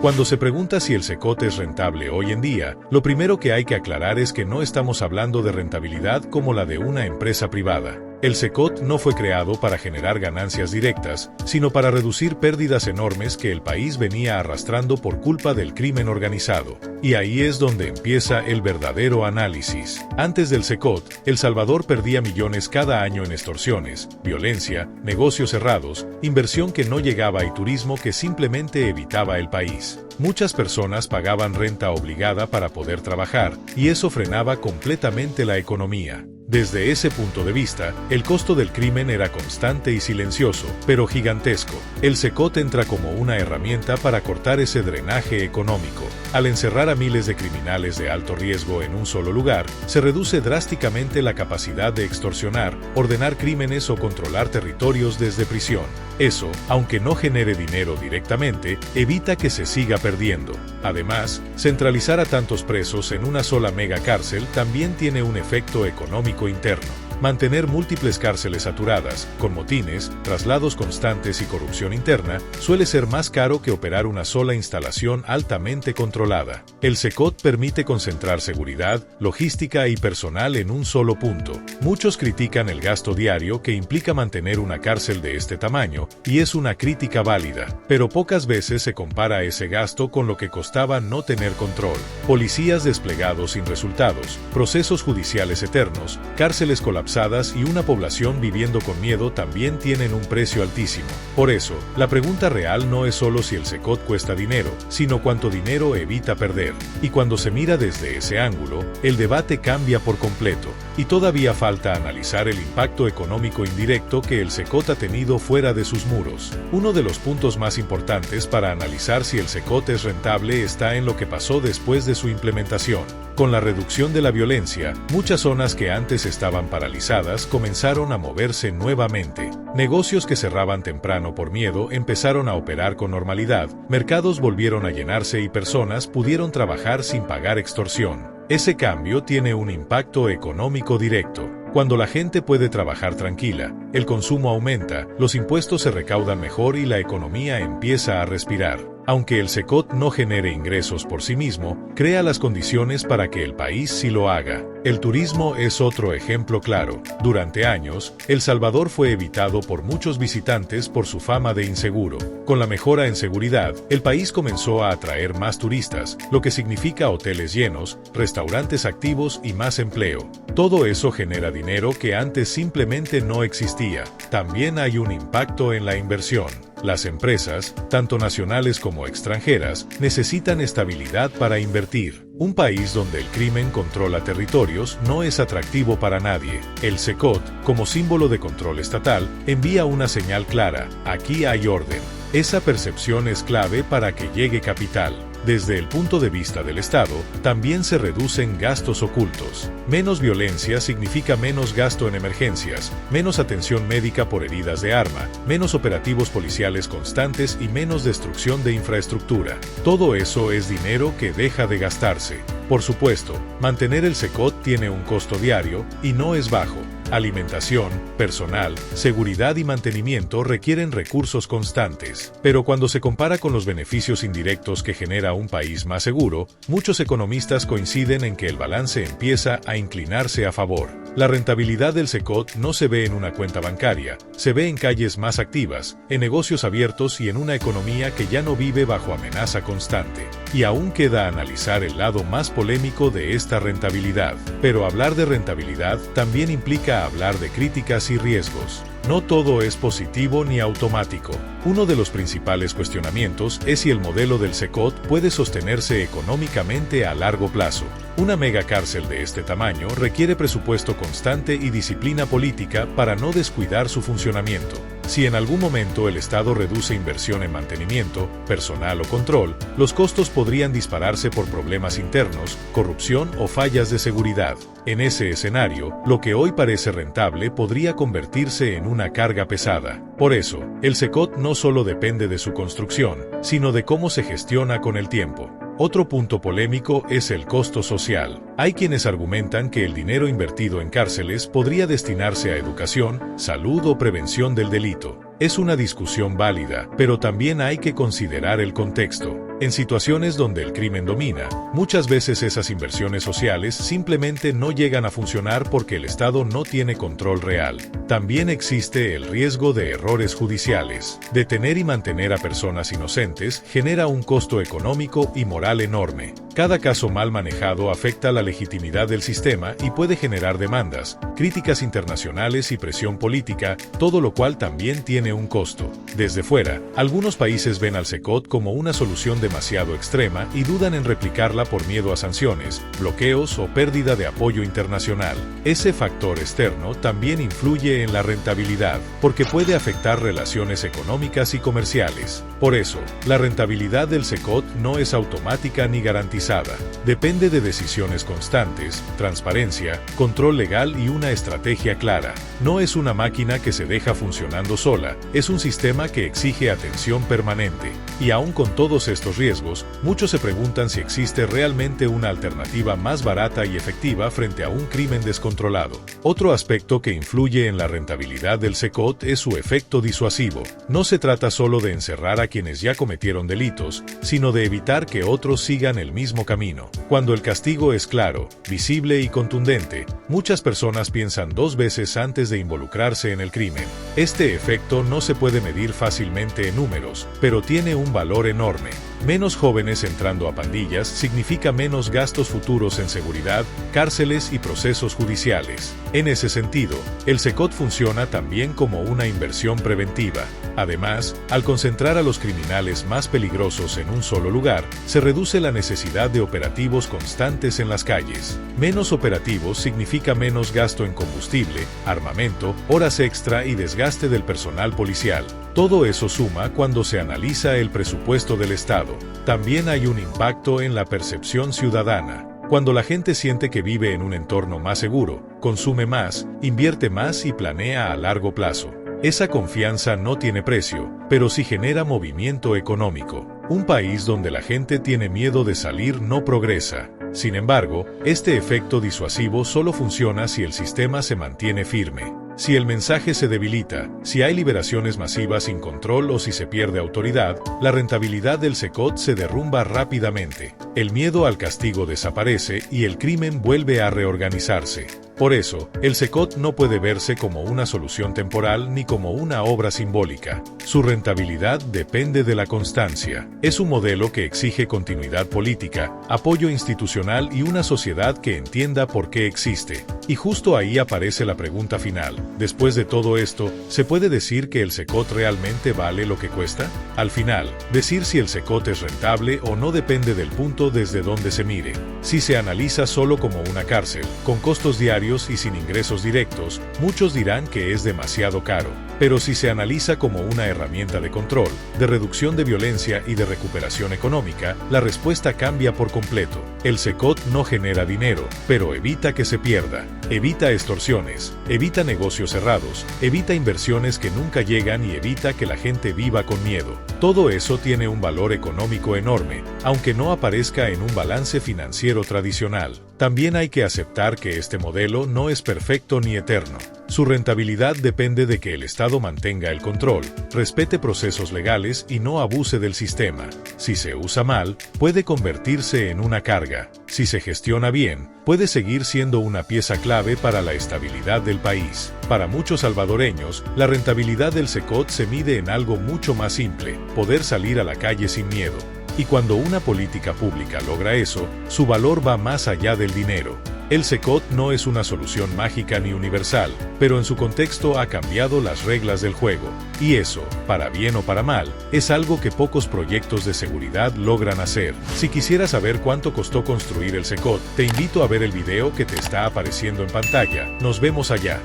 Cuando se pregunta si el SECOT es rentable hoy en día, lo primero que hay que aclarar es que no estamos hablando de rentabilidad como la de una empresa privada. El SECOT no fue creado para generar ganancias directas, sino para reducir pérdidas enormes que el país venía arrastrando por culpa del crimen organizado. Y ahí es donde empieza el verdadero análisis. Antes del SECOT, El Salvador perdía millones cada año en extorsiones, violencia, negocios cerrados, inversión que no llegaba y turismo que simplemente evitaba el país. Muchas personas pagaban renta obligada para poder trabajar, y eso frenaba completamente la economía. Desde ese punto de vista, el costo del crimen era constante y silencioso, pero gigantesco. El SECOT entra como una herramienta para cortar ese drenaje económico. Al encerrar a miles de criminales de alto riesgo en un solo lugar, se reduce drásticamente la capacidad de extorsionar, ordenar crímenes o controlar territorios desde prisión. Eso, aunque no genere dinero directamente, evita que se siga perdiendo. Además, centralizar a tantos presos en una sola mega cárcel también tiene un efecto económico interno. Mantener múltiples cárceles saturadas, con motines, traslados constantes y corrupción interna, suele ser más caro que operar una sola instalación altamente controlada. El SECOT permite concentrar seguridad, logística y personal en un solo punto. Muchos critican el gasto diario que implica mantener una cárcel de este tamaño, y es una crítica válida, pero pocas veces se compara ese gasto con lo que costaba no tener control. Policías desplegados sin resultados, procesos judiciales eternos, cárceles colapsadas y una población viviendo con miedo también tienen un precio altísimo. Por eso, la pregunta real no es solo si el SECOT cuesta dinero, sino cuánto dinero evita perder. Y cuando se mira desde ese ángulo, el debate cambia por completo. Y todavía falta analizar el impacto económico indirecto que el SECOT ha tenido fuera de sus muros. Uno de los puntos más importantes para analizar si el SECOT es rentable está en lo que pasó después de su implementación. Con la reducción de la violencia, muchas zonas que antes estaban paralizadas comenzaron a moverse nuevamente. Negocios que cerraban temprano por miedo empezaron a operar con normalidad, mercados volvieron a llenarse y personas pudieron trabajar sin pagar extorsión. Ese cambio tiene un impacto económico directo. Cuando la gente puede trabajar tranquila, el consumo aumenta, los impuestos se recaudan mejor y la economía empieza a respirar. Aunque el SECOT no genere ingresos por sí mismo, crea las condiciones para que el país sí lo haga. El turismo es otro ejemplo claro. Durante años, El Salvador fue evitado por muchos visitantes por su fama de inseguro. Con la mejora en seguridad, el país comenzó a atraer más turistas, lo que significa hoteles llenos, restaurantes activos y más empleo. Todo eso genera dinero que antes simplemente no existía. También hay un impacto en la inversión. Las empresas, tanto nacionales como extranjeras, necesitan estabilidad para invertir. Un país donde el crimen controla territorios no es atractivo para nadie. El SECOT, como símbolo de control estatal, envía una señal clara: aquí hay orden. Esa percepción es clave para que llegue capital. Desde el punto de vista del Estado, también se reducen gastos ocultos. Menos violencia significa menos gasto en emergencias, menos atención médica por heridas de arma, menos operativos policiales constantes y menos destrucción de infraestructura. Todo eso es dinero que deja de gastarse. Por supuesto, mantener el SECOT tiene un costo diario, y no es bajo. Alimentación, personal, seguridad y mantenimiento requieren recursos constantes. Pero cuando se compara con los beneficios indirectos que genera un país más seguro, muchos economistas coinciden en que el balance empieza a inclinarse a favor. La rentabilidad del SECOT no se ve en una cuenta bancaria, se ve en calles más activas, en negocios abiertos y en una economía que ya no vive bajo amenaza constante. Y aún queda analizar el lado más polémico de esta rentabilidad. Pero hablar de rentabilidad también implica hablar de críticas y riesgos. No todo es positivo ni automático. Uno de los principales cuestionamientos es si el modelo del SECOT puede sostenerse económicamente a largo plazo. Una megacárcel de este tamaño requiere presupuesto constante y disciplina política para no descuidar su funcionamiento. Si en algún momento el Estado reduce inversión en mantenimiento, personal o control, los costos podrían dispararse por problemas internos, corrupción o fallas de seguridad. En ese escenario, lo que hoy parece rentable podría convertirse en una carga pesada. Por eso, el SECOT no solo depende de su construcción, sino de cómo se gestiona con el tiempo. Otro punto polémico es el costo social. Hay quienes argumentan que el dinero invertido en cárceles podría destinarse a educación, salud o prevención del delito. Es una discusión válida, pero también hay que considerar el contexto. En situaciones donde el crimen domina, muchas veces esas inversiones sociales simplemente no llegan a funcionar porque el Estado no tiene control real. También existe el riesgo de errores judiciales. Detener y mantener a personas inocentes genera un costo económico y moral enorme. Cada caso mal manejado afecta la legitimidad del sistema y puede generar demandas, críticas internacionales y presión política, todo lo cual también tiene un costo. Desde fuera, algunos países ven al SECOT como una solución demasiado extrema y dudan en replicarla por miedo a sanciones, bloqueos o pérdida de apoyo internacional. Ese factor externo también influye en la rentabilidad, porque puede afectar relaciones económicas y comerciales. Por eso, la rentabilidad del SECOT no es automática ni garantizada. Depende de decisiones constantes, transparencia, control legal y una estrategia clara. No es una máquina que se deja funcionando sola, es un sistema que exige atención permanente. Y aún con todos estos riesgos, muchos se preguntan si existe realmente una alternativa más barata y efectiva frente a un crimen descontrolado. Otro aspecto que influye en la rentabilidad del SECOT es su efecto disuasivo. No se trata solo de encerrar a quienes ya cometieron delitos, sino de evitar que otros sigan el mismo camino. Cuando el castigo es claro, visible y contundente, muchas personas piensan dos veces antes de involucrarse en el crimen. Este efecto no se puede medir fácilmente en números, pero tiene un valor enorme. Menos jóvenes entrando a pandillas significa menos gastos futuros en seguridad, cárceles y procesos judiciales. En ese sentido, el SECOT funciona también como una inversión preventiva. Además, al concentrar a los criminales más peligrosos en un solo lugar, se reduce la necesidad de operativos constantes en las calles. Menos operativos significa menos gasto en combustible, armamento, horas extra y desgaste del personal policial. Todo eso suma cuando se analiza el presupuesto del Estado. También hay un impacto en la percepción ciudadana. Cuando la gente siente que vive en un entorno más seguro, consume más, invierte más y planea a largo plazo. Esa confianza no tiene precio, pero sí genera movimiento económico. Un país donde la gente tiene miedo de salir no progresa. Sin embargo, este efecto disuasivo solo funciona si el sistema se mantiene firme. Si el mensaje se debilita, si hay liberaciones masivas sin control o si se pierde autoridad, la rentabilidad del SECOT se derrumba rápidamente. El miedo al castigo desaparece y el crimen vuelve a reorganizarse. Por eso, el SECOT no puede verse como una solución temporal ni como una obra simbólica. Su rentabilidad depende de la constancia. Es un modelo que exige continuidad política, apoyo institucional y una sociedad que entienda por qué existe. Y justo ahí aparece la pregunta final. Después de todo esto, ¿se puede decir que el SECOT realmente vale lo que cuesta? Al final, decir si el SECOT es rentable o no depende del punto desde donde se mire. Si se analiza solo como una cárcel, con costos diarios y sin ingresos directos, muchos dirán que es demasiado caro. Pero si se analiza como una herramienta de control, de reducción de violencia y de recuperación económica, la respuesta cambia por completo. El SECOT no genera dinero, pero evita que se pierda. Evita extorsiones, evita negocios cerrados, evita inversiones que nunca llegan y evita que la gente viva con miedo. Todo eso tiene un valor económico enorme, aunque no aparezca en un balance financiero tradicional. También hay que aceptar que este modelo no es perfecto ni eterno. Su rentabilidad depende de que el Estado mantenga el control, respete procesos legales y no abuse del sistema. Si se usa mal, puede convertirse en una carga. Si se gestiona bien, puede seguir siendo una pieza clave para la estabilidad del país. Para muchos salvadoreños, la rentabilidad del SECOT se mide en algo mucho más simple: poder salir a la calle sin miedo. Y cuando una política pública logra eso, su valor va más allá del dinero. El SECOT no es una solución mágica ni universal, pero en su contexto ha cambiado las reglas del juego. Y eso, para bien o para mal, es algo que pocos proyectos de seguridad logran hacer. Si quisieras saber cuánto costó construir el SECOT, te invito a ver el video que te está apareciendo en pantalla. Nos vemos allá.